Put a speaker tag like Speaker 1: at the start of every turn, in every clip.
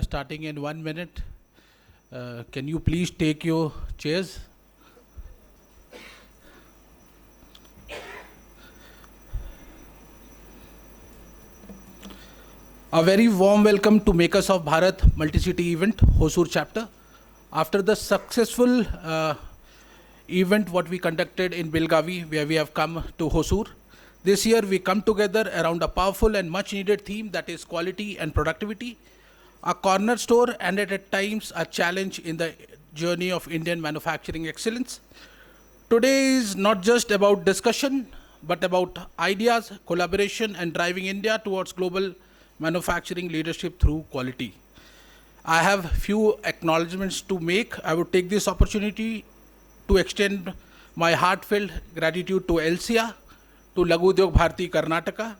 Speaker 1: starting in 1 minute. Can you please take your chairs? A very warm welcome to Makers of Bharat multi-city event, Hosur chapter. After the successful event what we conducted in Belgavi, where we have come to Hosur, this year we come together around a powerful and much needed theme, that is quality and productivity, a cornerstone and at times a challenge in the journey of Indian manufacturing excellence. Today is not just about discussion, but about ideas, collaboration and driving India towards global manufacturing leadership through quality. I have few acknowledgements to make. I would take this opportunity to extend my heartfelt gratitude to LCA, to Laghu Udyog Bharati Karnataka,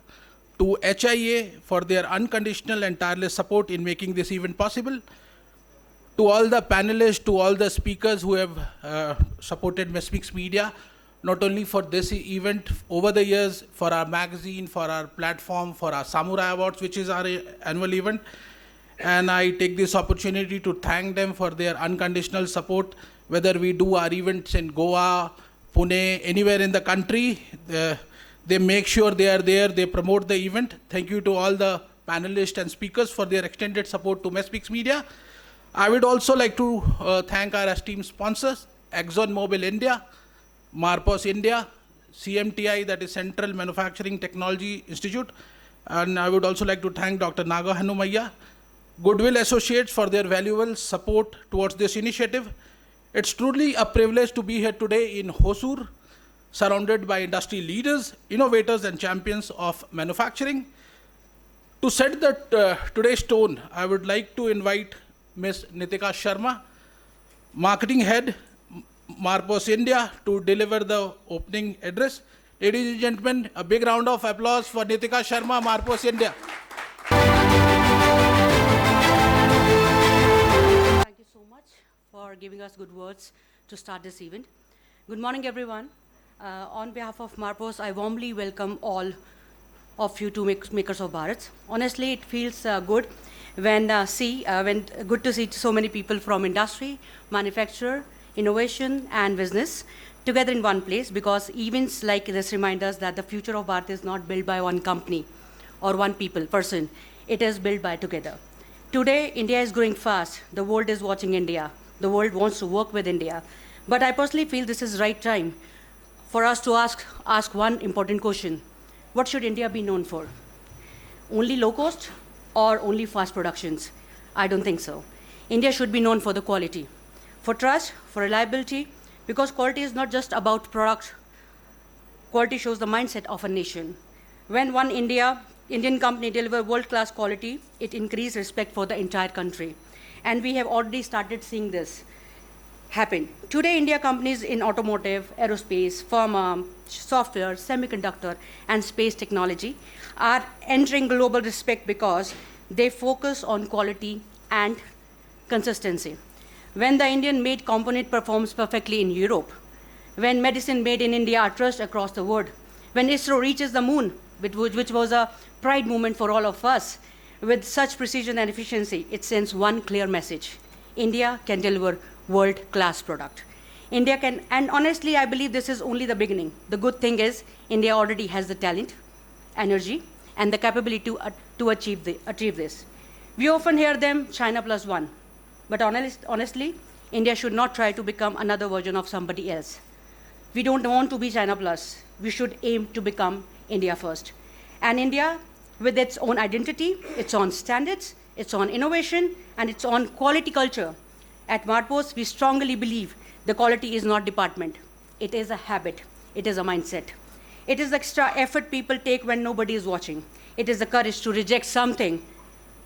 Speaker 1: to HIA for their unconditional and tireless support in making this event possible, to all the panelists, to all the speakers who have supported Speaks Media, not only for this event, over the years, for our magazine, for our platform, for our Samurai Awards, which is our annual event. And I take this opportunity to thank them for their unconditional support, whether we do our events in Goa, Pune, anywhere in the country. They make sure they are there, they promote the event. Thank you to all the panelists and speakers for their extended support to Speaks Media. I would also like to thank our esteemed sponsors, ExxonMobil India, Marpos India, CMTI, that is Central Manufacturing Technology Institute, and I would also like to thank Dr. Naga Hanumaya, Goodwill Associates for their valuable support towards this initiative. It's truly a privilege to be here today in Hosur, surrounded by industry leaders, innovators and champions of manufacturing. To set today's tone, I would like to invite Ms. Nitika Sharma, Marketing Head, Marpos India, to deliver the opening address. Ladies and gentlemen, a big round of applause for Nitika Sharma, Marpos India.
Speaker 2: Thank you so much for giving us good words to start this event. Good morning, everyone. On behalf of Marpos, I warmly welcome all of you to Makers of Bharat. Honestly, it feels good when good to see so many people from industry, manufacturer, innovation and business together in one place, because events like this remind us that the future of Bharat is not built by one company or one person. It is built by together. Today, India is growing fast. The world is watching India. The world wants to work with India. But I personally feel this is the right time for us to ask one important question. What should India be known for? Only low cost or only fast productions? I don't think so. India should be known for the quality, for trust, for reliability, because quality is not just about products. Quality shows the mindset of a nation. When one Indian company delivers world-class quality, it increases respect for the entire country. And we have already started seeing this happen. Today, India companies in automotive, aerospace, pharma, software, semiconductor, and space technology are entering global respect because they focus on quality and consistency. When the Indian-made component performs perfectly in Europe, when medicine made in India are trusted across the world, when ISRO reaches the moon, which was a pride moment for all of us, with such precision and efficiency, it sends one clear message: India can deliver world-class product. India can, and honestly, I believe this is only the beginning. The good thing is, India already has the talent, energy, and the capability to achieve this. We often hear them, China plus one. But honestly, India should not try to become another version of somebody else. We don't want to be China plus. We should aim to become India first. And India, with its own identity, its own standards, its own innovation, and its own quality culture. At Marpos, we strongly believe the quality is not department. It is a habit. It is a mindset. It is the extra effort people take when nobody is watching. It is the courage to reject something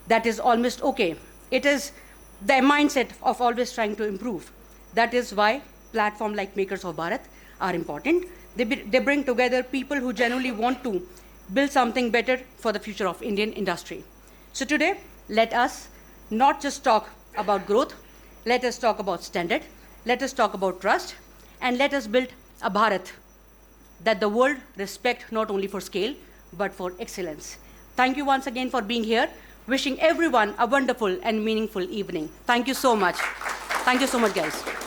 Speaker 2: that is almost okay. It is the mindset of always trying to improve. That is why platforms like Makers of Bharat are important. They bring together people who genuinely want to build something better for the future of Indian industry. So today, let us not just talk about growth, let us talk about standard, let us talk about trust, and let us build a Bharat that the world respect not only for scale, but for excellence. Thank you once again for being here, Wishing everyone a wonderful and meaningful evening. Thank you so much. Thank you so much, guys.